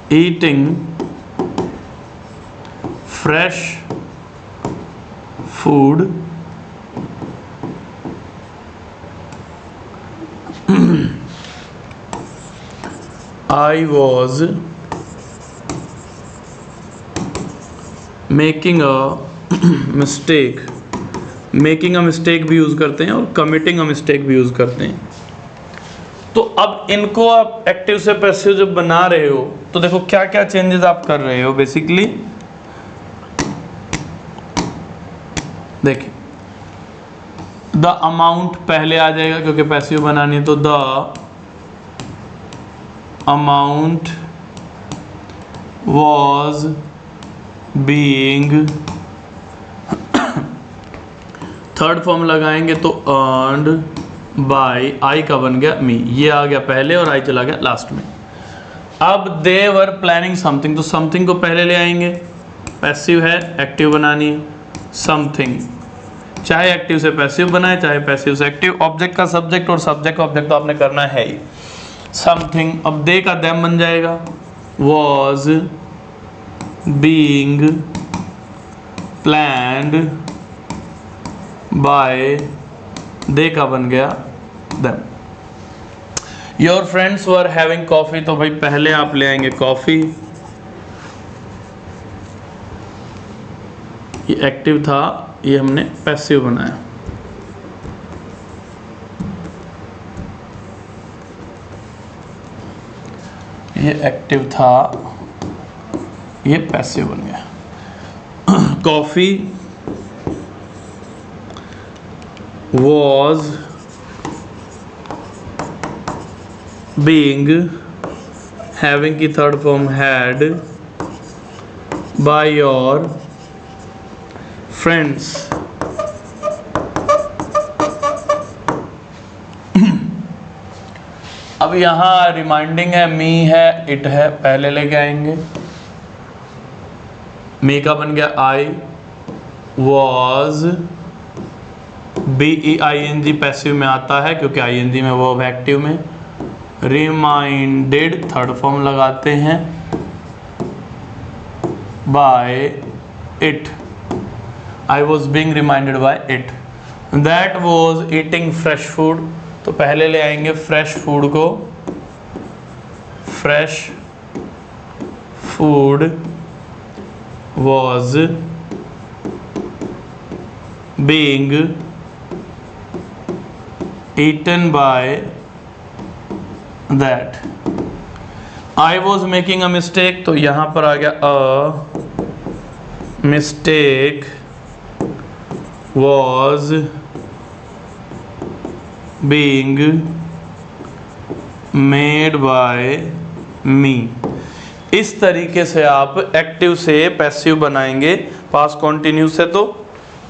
eating fresh food I was making a mistake. Making a mistake भी use करते हैं और committing a mistake भी use करते हैं. तो अब इनको आप एक्टिव से पैसिव जब बना रहे हो तो देखो क्या क्या चेंजेस आप कर रहे हो. बेसिकली देखिए द अमाउंट पहले आ जाएगा क्योंकि पैसिव बनानी है, तो the amount was being, third form लगाएंगे तो अर्नड बाय, आई का बन गया मी, ये आ गया पहले और आई चला गया लास्ट में। अब दे वर प्लानिंग समथिंग, तो समथिंग को पहले ले आएंगे, पैसिव है, एक्टिव बनानी है, समथिंग, चाहे एक्टिव से पैसिव बनाए चाहे पैसिव से एक्टिव, ऑब्जेक्ट का सब्जेक्ट और सब्जेक्ट का ऑब्जेक्ट तो आपने करना है ही। समथिंग, अब दे का देम बन जाएगा, वॉज बीइंग प्लान्ड बाय, दे का बन गया them. Your friends were having coffee, तो भाई पहले आप ले आएंगे कॉफी, ये एक्टिव था, ये हमने पैसिव बनाया। ये एक्टिव था, ये पैसिव बन गया। कॉफी was being, having की third form had, by your friends, अब यहाँ रिमाइंडिंग है, मी है, इट है, पहले लेके आएंगे, मी का बन गया आई, वॉज, BEING पैसिव में आता है क्योंकि ING में वर्ब एक्टिव में, रिमाइंडेड थर्ड फॉर्म लगाते हैं, by it, I was being reminded by it, that was eating fresh food, तो पहले ले आएंगे फ्रेश फूड को, fresh food was being eaten by that, I was making a mistake, तो यहां पर आ गया a mistake was being made by me। इस तरीके से आप एक्टिव से पैसिव बनाएंगे पास्ट कॉन्टिन्यूस से, तो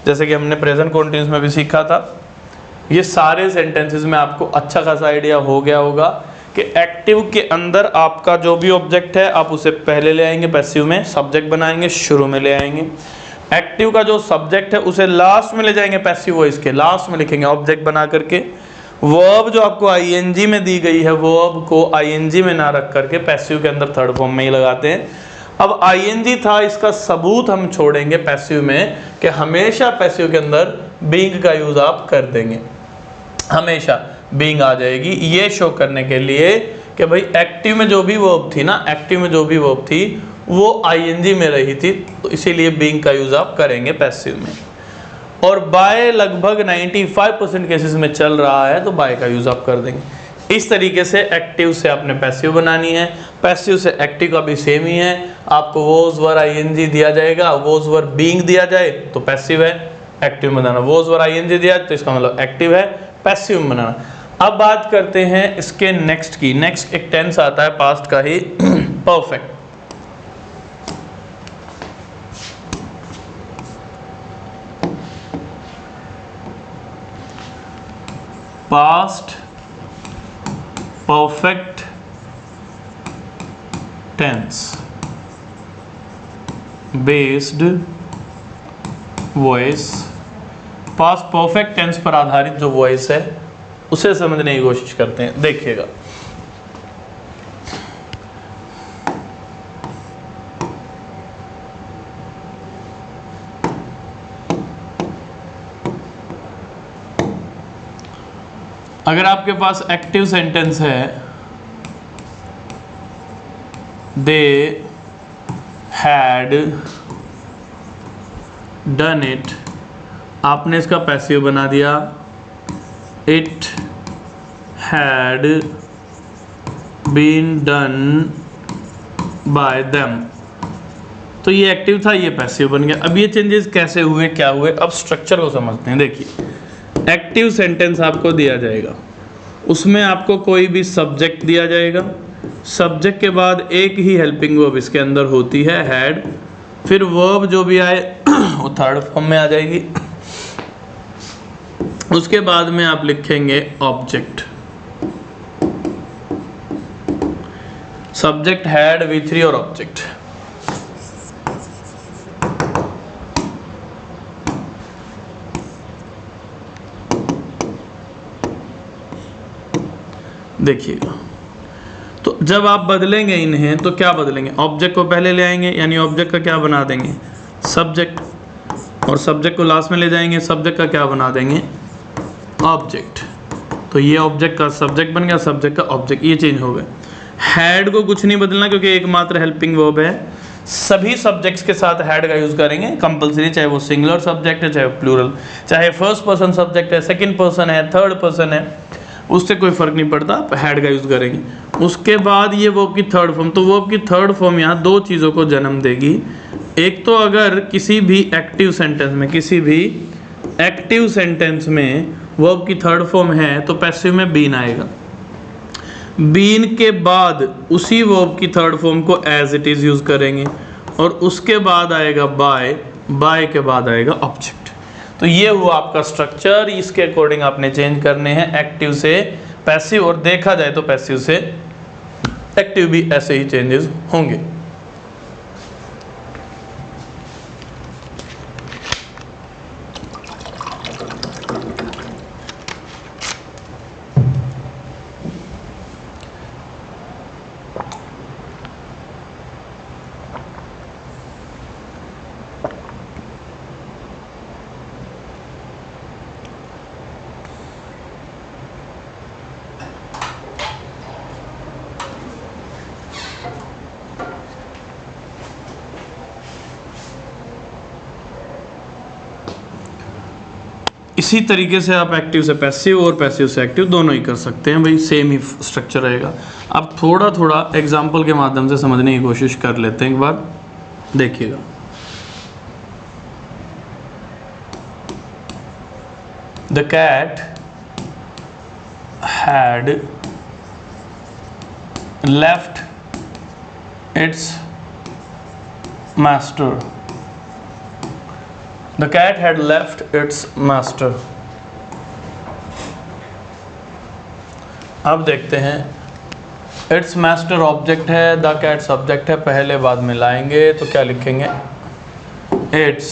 जैसे कि हमने प्रेजेंट कॉन्टिन्यूस में भी सीखा था। ये सारे सेंटेंसेस में आपको अच्छा खासा आइडिया हो गया होगा कि एक्टिव के अंदर आपका जो भी ऑब्जेक्ट है आप उसे पहले ले आएंगे, पैसिव में सब्जेक्ट बनाएंगे, शुरू में ले आएंगे, एक्टिव का जो सब्जेक्ट है उसे लास्ट में ले जाएंगे, पैसिव वॉइस के लास्ट में लिखेंगे ऑब्जेक्ट बना करके, वर्ब जो आपको ING में दी गई है वर्ब को ING में ना रख करके पैसिव के अंदर थर्ड फॉर्म में ही लगाते हैं। अब ING था, इसका सबूत हम छोड़ेंगे पैसिव में कि हमेशा पैसिव के अंदर बीइंग का यूज आप कर देंगे, हमेशा बीइंग आ जाएगी, ये शो करने के लिए कि भाई एक्टिव में जो भी वर्ब थी ना, एक्टिव में जो भी वर्ब थी वो ING में रही थी, तो इसीलिए बीइंग का यूज आप करेंगे पैसिव में। और बाय लगभग 95% केसेस में चल रहा है तो बाय का यूज आप कर देंगे। इस तरीके से एक्टिव से आपने पैसिव बनानी है, पैसिव से एक्टिव का भी सेम ही है, आपको वॉज वर ING दिया जाएगा, वॉज वर बीइंग दिया जाए तो पैसिव है, एक्टिव में बनाना, वॉज वर ING दिया तो इसका मतलब एक्टिव है, पैसिव में बनाना। अब बात करते हैं इसके नेक्स्ट की, नेक्स्ट एक टेंस आता है पास्ट का ही, perfect. Past perfect tense based voice, past perfect tense पर आधारित जो वॉइस है उसे समझने की कोशिश करते हैं। देखिएगा, अगर आपके पास एक्टिव सेंटेंस है, दे हैड डन इट, आपने इसका पैसिव बना दिया, it had been done by them, तो ये एक्टिव था, ये पैसिव बन गया। अब ये चेंजेस कैसे हुए, क्या हुए, अब स्ट्रक्चर को समझते हैं। देखिए एक्टिव सेंटेंस आपको दिया जाएगा, उसमें आपको कोई भी सब्जेक्ट दिया जाएगा, सब्जेक्ट के बाद एक ही हेल्पिंग वर्ब इसके अंदर होती है हैड, फिर वर्ब जो भी आए वो थर्ड फॉर्म में आ जाएगी, उसके बाद में आप लिखेंगे ऑब्जेक्ट, सब्जेक्ट हैड V3 और ऑब्जेक्ट। देखिएगा, तो जब आप बदलेंगे इन्हें तो क्या बदलेंगे, ऑब्जेक्ट को पहले ले आएंगे, यानी ऑब्जेक्ट का क्या बना देंगे सब्जेक्ट, और सब्जेक्ट को लास्ट में ले जाएंगे, सब्जेक्ट का क्या बना देंगे ऑब्जेक्ट। तो ये ऑब्जेक्ट का सब्जेक्ट बन गया, सब्जेक्ट का ऑब्जेक्ट, ये चेंज हो गए। हैड को कुछ नहीं बदलना क्योंकि एकमात्र हेल्पिंग वर्ब है, सभी सब्जेक्ट्स के साथ हैड का यूज करेंगे कंपलसरी, चाहे वो सिंगुलर सब्जेक्ट है, चाहे प्लूरल, चाहे फर्स्ट पर्सन सब्जेक्ट है, सेकंड पर्सन है, थर्ड पर्सन है, उससे कोई फर्क नहीं पड़ता, आप हैड का यूज करेंगे। उसके बाद ये वर्ब की थर्ड फॉर्म, तो वर्ब की थर्ड फॉर्म यहाँ दो चीज़ों को जन्म देगी। एक तो अगर किसी भी एक्टिव सेंटेंस में, किसी भी एक्टिव सेंटेंस में वर्ब की थर्ड फॉर्म है तो पैसिव में बीन आएगा, बीन के बाद उसी वर्ब की थर्ड फॉर्म को एज इट इज यूज करेंगे, और उसके बाद आएगा बाय, बाय के बाद आएगा ऑब्जेक्ट। तो ये हुआ आपका स्ट्रक्चर, इसके अकॉर्डिंग आपने चेंज करने हैं एक्टिव से पैसिव, और देखा जाए तो पैसिव से एक्टिव भी ऐसे ही चेंजेस होंगे। इसी तरीके से आप एक्टिव से पैसिव और पैसिव से एक्टिव दोनों ही कर सकते हैं भाई, सेम ही स्ट्रक्चर रहेगा। अब थोड़ा थोड़ा एग्जांपल के माध्यम से समझने की कोशिश कर लेते हैं एक बार, देखिएगा। The cat had left its master, The cat had left its master. अब देखते हैं, its master ऑब्जेक्ट है, the cat सब्जेक्ट है, पहले बाद में लाएंगे तो क्या लिखेंगे its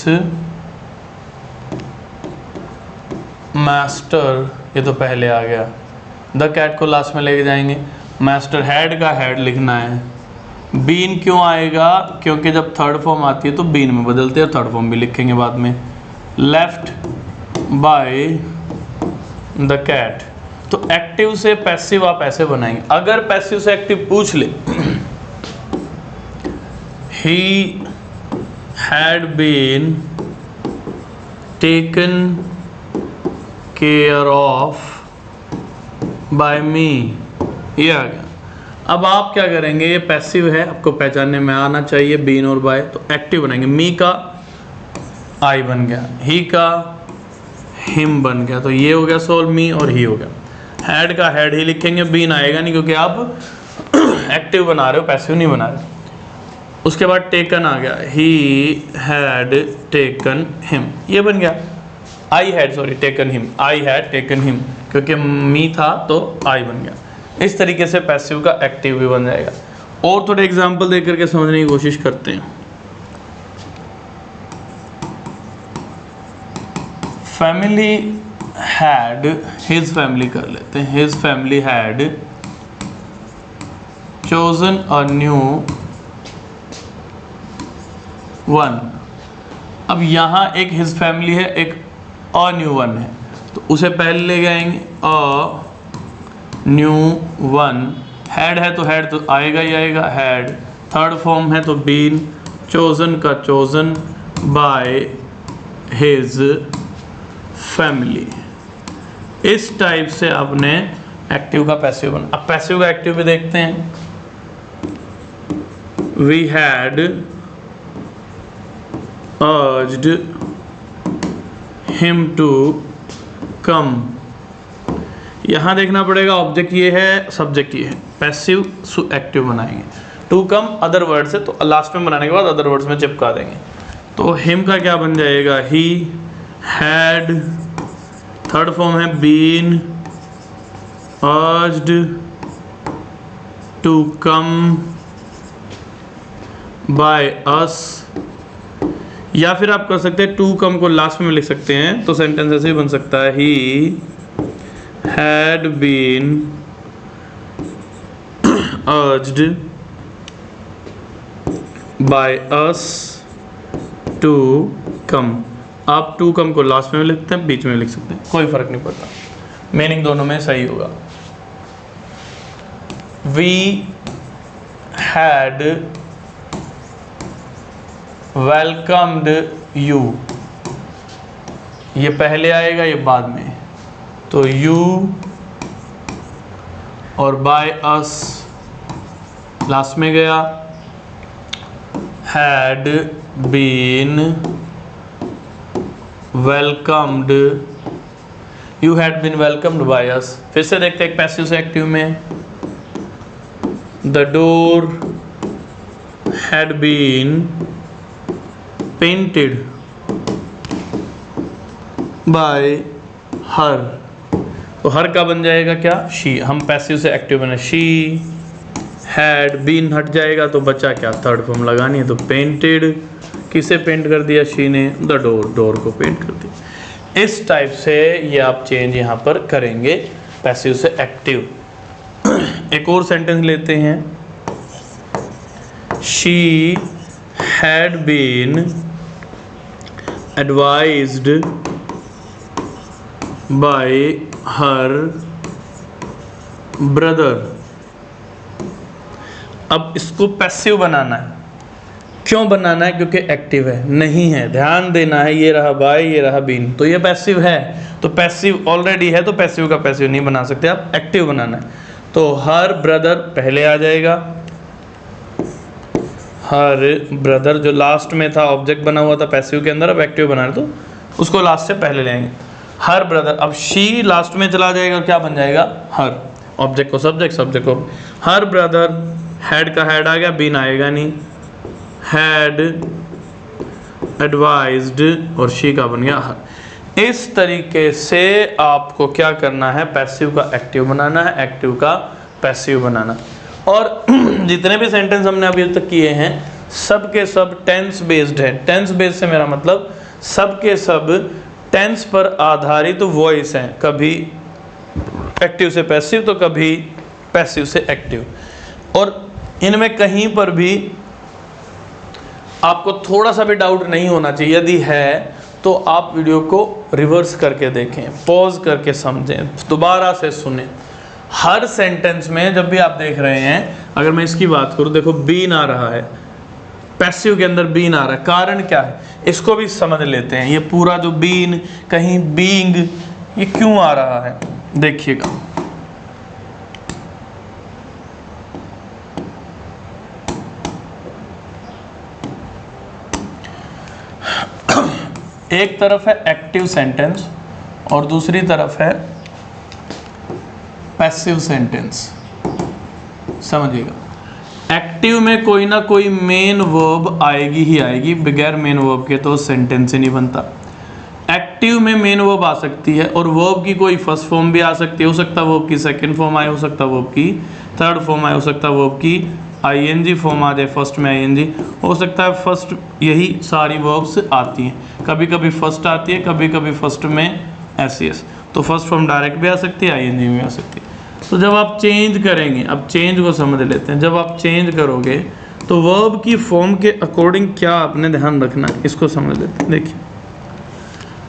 master, ये तो पहले आ गया, the cat को लास्ट में लेके जाएंगे, master हैड का हैड लिखना है, बीन क्यों आएगा, क्योंकि जब थर्ड फॉर्म आती है तो बीन में बदलते हैं, थर्ड फॉर्म भी लिखेंगे बाद में, लेफ्ट बाय द कैट। तो एक्टिव से पैसिव आप ऐसे बनाएंगे, अगर पैसिव से एक्टिव पूछ ले, he had been taken care of by me, ये आ गया। अब आप क्या करेंगे, ये पैसिव है, आपको पहचानने में आना चाहिए बीन और बाय, तो एक्टिव बनाएंगे, मी का आई बन गया, ही का हिम बन गया, तो ये हो गया सोल्व, मी और ही हो गया। हैड का हैड ही लिखेंगे, बीन आएगा नहीं क्योंकि आप एक्टिव बना रहे हो, पैसिव नहीं बना रहे। उसके बाद टेकन आ गया, ही हैड टेकन हिम, ये बन गया। I had, sorry taken him, I had taken him, क्योंकि मी था तो आई बन गया। इस तरीके से पैसिव का एक्टिव भी बन जाएगा। और थोड़े एग्जांपल देख करके समझने की कोशिश करते हैं। फैमिली हैड, हिज फैमिली कर लेते हैं, his family had chosen a new one. अब यहाँ एक हिज फैमिली है, एक अ न्यू वन है, तो उसे पहले ले जाएंगे, अ न्यू वन, हैड है तो हैड तो आएगा ही आएगा, हैड, थर्ड फॉर्म है तो बीन, चोजन का चोजन, बाय हिज फैमिली। इस टाइप से आपने एक्टिव का पैसिव बना। अब पैसिव का एक्टिव भी देखते हैं। We had urged him to come। यहाँ देखना पड़ेगा, ऑब्जेक्ट ये है, सब्जेक्ट ये है, पैसिव एक्टिव बनाएंगे। टू कम अदर वर्ड से, तो लास्ट में बनाने के बाद अदर वर्ड्स में चिपका देंगे। तो हिम का क्या बन जाएगा, ही हैड, थर्ड फॉर्म है been urged to come by us, या फिर आप कर सकते हैं टू कम को लास्ट में लिख सकते हैं, तो सेंटेंस ऐसे ही बन सकता है, he had been urged by us to come. आप टू कम को लास्ट में लिखते हैं, बीच में लिख सकते हैं, कोई फर्क नहीं पड़ता, मीनिंग दोनों में सही होगा। वी हैड वेलकम्ड यू, ये पहले आएगा ये बाद में, तो यू और बाय अस लास्ट में गया। Had been welcomed, you had been welcomed by us. फिर से देखते हैं पैसिव से एक्टिव में, the door had been painted by her, तो हर का बन जाएगा क्या, शी। हम पैसिव से एक्टिव बने, शी हैड बीन हट जाएगा तो बचा क्या, थर्ड फॉर्म लगानी है, तो पेंटेड, किसे पेंट कर दिया, शी ने, द डोर, डोर को पेंट कर दिया। इस टाइप से ये आप चेंज यहाँ पर करेंगे पैसिव से एक्टिव। एक और सेंटेंस लेते हैं, she had been advised by her brother. अब इसको पैसिव बनाना है, क्यों बनाना है, क्योंकि एक्टिव है, नहीं है, ध्यान देना है, ये रहा बाय, ये रहा बीन, तो ये पैसिव है, तो पैसिव ऑलरेडी है, तो पैसिव का पैसिव नहीं बना सकते आप, एक्टिव बनाना है। तो हर ब्रदर पहले आ जाएगा, हर ब्रदर जो लास्ट में था, ऑब्जेक्ट बना हुआ था पैसिव के अंदर, अब एक्टिव बनाना है तो उसको लास्ट से पहले लेंगे, हर ब्रदर। अब शी लास्ट में चला जाएगा, क्या बन जाएगा, हर, ऑब्जेक्ट को सब्जेक्ट, सब्जेक्ट को हर ब्रदर, हैड का हैड आ गया, बीन आएगा नहीं, हैड एडवाइज्ड और शी का बन गया हर। इस तरीके से आपको क्या करना है, पैसिव का एक्टिव बनाना है, एक्टिव का पैसिव बनाना। और जितने भी सेंटेंस हमने अभी तक किए हैं सब के सब टेंस बेस्ड है। टेंस बेस्ड से मेरा मतलब सब के सब टेंस पर आधारित वॉइस हैं, कभी एक्टिव से पैसिव तो कभी पैसिव से एक्टिव। और इनमें कहीं पर भी आपको थोड़ा सा भी डाउट नहीं होना चाहिए, यदि है तो आप वीडियो को रिवर्स करके देखें, पॉज करके समझें, दोबारा से सुनें। हर सेंटेंस में जब भी आप देख रहे हैं, अगर मैं इसकी बात करूं, देखो बीन आ रहा है, पैसिव के अंदर बीन आ रहा है, कारण क्या है इसको भी समझ लेते हैं। ये पूरा जो बीन, कहीं बीइंग, ये क्यों आ रहा है देखिएगा। एक तरफ है एक्टिव सेंटेंस और दूसरी तरफ है पैसिव सेंटेंस, समझिएगा। एक्टिव में कोई ना कोई मेन वर्ब आएगी ही आएगी, बगैर मेन वर्ब के तो सेंटेंस ही नहीं बनता। एक्टिव में मेन वर्ब आ सकती है और वर्ब की कोई फर्स्ट फॉर्म भी आ सकती है, हो सकता है वर्ब की सेकंड फॉर्म आए, हो सकता है वर्ब की थर्ड फॉर्म आए, हो सकता है वर्ब की आईएनजी फॉर्म आ जाए, फर्स्ट में आईएनजी, हो सकता है फर्स्ट, यही सारी वर्ब्स आती हैं। कभी कभी फर्स्ट आती है, कभी कभी फर्स्ट में एसईएस, तो फर्स्ट फॉर्म डायरेक्ट भी आ सकती है, आईएनजी भी आ सकती है। तो जब आप चेंज करेंगे, अब चेंज को समझ लेते हैं, जब आप चेंज करोगे तो वर्ब की फॉर्म के अकॉर्डिंग क्या आपने ध्यान रखना है, इसको समझ लेते हैं। देखिए,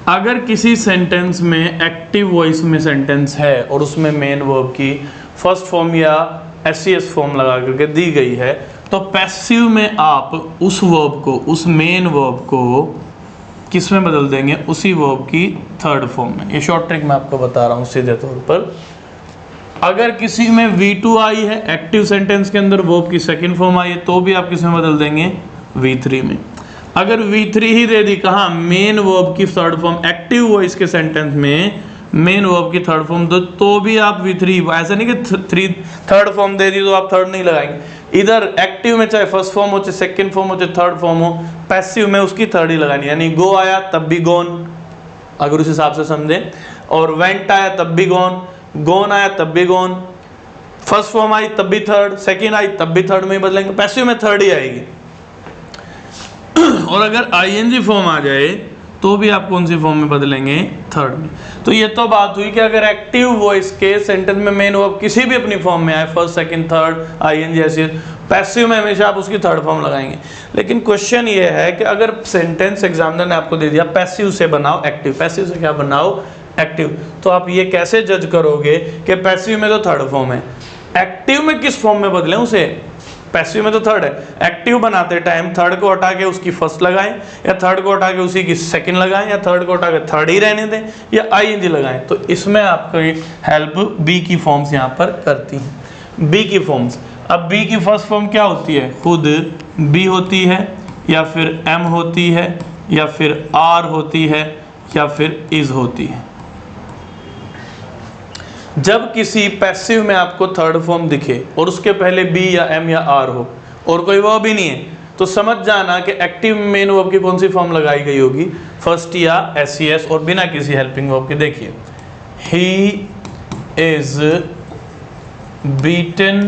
अगर किसी सेंटेंस में एक्टिव वॉइस में सेंटेंस है और उसमें मेन वर्ब की फर्स्ट फॉर्म या एसईएस फॉर्म लगा करके दी गई है, तो पैसिव में आप उस वर्ब को, उस मेन वर्ब को किस में बदल देंगे, उसी वर्ब की थर्ड फॉर्म में। ये शॉर्ट ट्रिक मैं आपको बता रहा हूँ सीधे तौर पर। अगर किसी में V2 आई है, एक्टिव सेंटेंस के अंदर वर्ब की सेकंड फॉर्म आई है, तो भी आप किस में बदल देंगे, V3 में। अगर V3 ही दे दी कहाँ, मेन वर्ब की थर्ड फॉर्म, एक्टिव वॉइस के सेंटेंस में मेन वर्ब की थर्ड फॉर्म दो तो भी आप V3, ऐसा नहीं कि थर्ड फॉर्म दे दी तो आप थर्ड नहीं लगाएंगे। इधर एक्टिव में चाहे फर्स्ट फॉर्म हो, चाहे सेकंड फॉर्म हो, चाहे थर्ड फॉर्म हो, पैसिव में उसकी थर्ड ही लगानी, यानी गो आया तब भी गोन, अगर उस हिसाब से समझें, और वेंट आया तब भी गोन, गोन आया तब भी गोन, फर्स्ट फॉर्म आई तब भी थर्ड, सेकंड आई तब भी थर्ड में ही बदलेंगे, पैसिव में थर्ड ही आएगी। और अगर आईएनजी फॉर्म आ जाए तो भी आप कौन सी फॉर्म में बदलेंगे, थर्ड में। तो ये तो बात हुई कि अगर एक्टिव वॉइस के सेंटेंस में मेन वर्ब किसी भी अपनी फॉर्म में आए, फर्स्ट सेकंड थर्ड आईएनजी ऐसे, पैसिव में हमेशा आप उसकी थर्ड फॉर्म लगाएंगे। लेकिन क्वेश्चन ये है कि अगर सेंटेंस एग्जामिनर ने आपको दे दिया पैसिव से बनाओ एक्टिव, पैसिव से क्या बनाओ एक्टिव, तो आप ये कैसे जज करोगे कि पैसिव में तो थर्ड फॉर्म है, एक्टिव में किस फॉर्म में बदलें उसे, पैसिव में तो थर्ड है, एक्टिव बनाते टाइम थर्ड को हटा के उसकी फर्स्ट लगाएं, या थर्ड को हटा के उसी की सेकंड लगाएं, या थर्ड को हटा के थर्ड ही रहने दें, या आईएनजी लगाएं। तो इसमें आपकी हेल्प बी की फॉर्म्स यहाँ पर करती हैं। बी की फॉर्म्स, अब बी की फर्स्ट फॉर्म क्या होती है, खुद बी होती है, या फिर एम होती है, या फिर आर होती है, या फिर इज होती है। जब किसी पैसिव में आपको थर्ड फॉर्म दिखे और उसके पहले बी या एम या आर हो और कोई वर्ब ही नहीं है, तो समझ जाना कि एक्टिव मेन वर्ब की कौन सी फॉर्म लगाई गई होगी, फर्स्ट या एस और बिना किसी हेल्पिंग वर्ब के। देखिए, he is beaten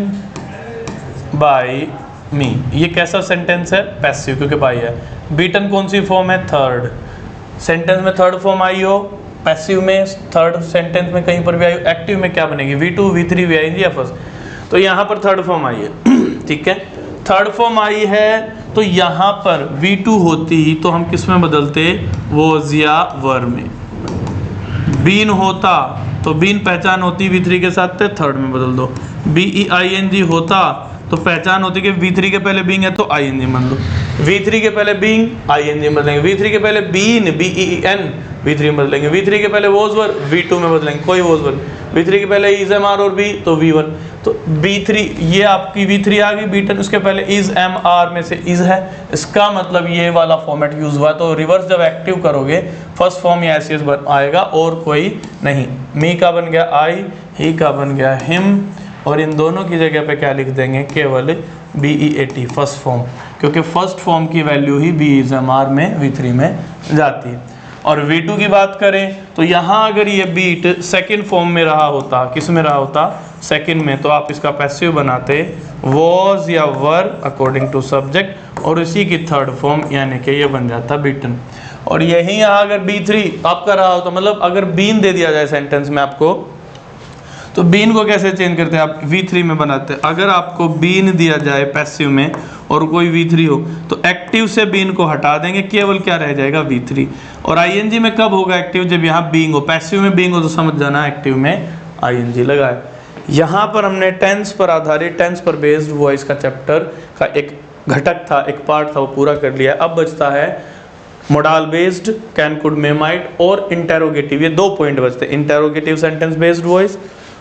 by me, ये कैसा सेंटेंस है, पैसिव, क्योंकि बाई है। बीटन कौन सी फॉर्म है, थर्ड, सेंटेंस में थर्ड फॉर्म आई हो, पैसिव में थर्ड सेंटेंस में कहीं पर भी आई, एक्टिव में क्या बनेगी, V2 V3 V या फर्स्ट, तो यहाँ पर थर्ड फॉर्म आई है। ठीक है, थर्ड फॉर्म आई है तो यहाँ पर V2 होती तो हम किस में बदलते, वॉज या वर में। बीन होता तो बीन पहचान होती V3 के साथ, थर्ड में बदल दो। BEING होता तो पहचान होती कि V3 के पहले बीइंग है तो ING मान लो, V3 के पहले बीइंग ING बदलेंगे, V3 के पहले बीन BEN V3 में बदलेंगे, V3 के पहले वॉज वर V2 में बदलेंगे, कोई वॉज वर, V3 के पहले इज एम आर और बी तो V1, तो B3 ये आपकी V3 आ गई, बीटन उसके पहले इज एम आर में से इज है, इसका मतलब ये वाला फॉर्मेट यूज हुआ। तो रिवर्स जब एक्टिव करोगे फर्स्ट फॉर्म या एस आएगा और कोई नहीं। मी का बन गया आई, ही का बन गया हिम, और इन दोनों की जगह पे क्या लिख देंगे, केवल BEAT फर्स्ट फॉर्म, क्योंकि फर्स्ट फॉर्म की वैल्यू ही बी इज एम आर में V3 में जाती है। और V2 की बात करें तो यहाँ अगर ये बीट सेकंड फॉर्म में रहा होता, किस में रहा होता, सेकंड में, तो आप इसका पैसिव बनाते वॉज या वर अकॉर्डिंग टू सब्जेक्ट, और इसी की थर्ड फॉर्म यानी कि ये बन जाता बीटन। और यही यहाँ अगर B3 आपका रहा होता, मतलब अगर बीन दे दिया जाए सेंटेंस में आपको, तो बीन को कैसे चेंज करते हैं आप, V3 में बनाते हैं। अगर आपको बीन दिया जाए पैसिव में और कोई V3 हो तो एक्टिव से बीन को हटा देंगे, केवल क्या रह जाएगा, V3। और ING में कब होगा एक्टिव, जब यहाँ बीइंग हो, पैसिव में बीइंग हो तो समझ जाना एक्टिव में ING लगाए। यहाँ पर हमने टेंस पर आधारित, टेंस पर बेस्ड वॉइस का चैप्टर का एक घटक था, एक पार्ट था, वो पूरा कर लिया। अब बचता है modal based, can could may might और इंटेरोगेटिव, ये 2 पॉइंट बचते हैं, इंटेरोगेटिव सेंटेंस बेस्ड वॉइस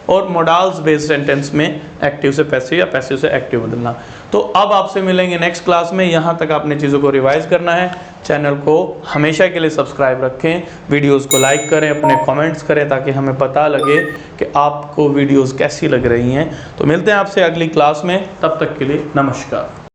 और मोडाल्स बेस्ड सेंटेंस में एक्टिव से पैसिव या पैसिव से एक्टिव बदलना। तो अब आपसे मिलेंगे नेक्स्ट क्लास में। यहाँ तक आपने चीज़ों को रिवाइज करना है। चैनल को हमेशा के लिए सब्सक्राइब रखें, वीडियोस को लाइक करें, अपने कमेंट्स करें ताकि हमें पता लगे कि आपको वीडियोस कैसी लग रही हैं। तो मिलते हैं आपसे अगली क्लास में, तब तक के लिए नमस्कार।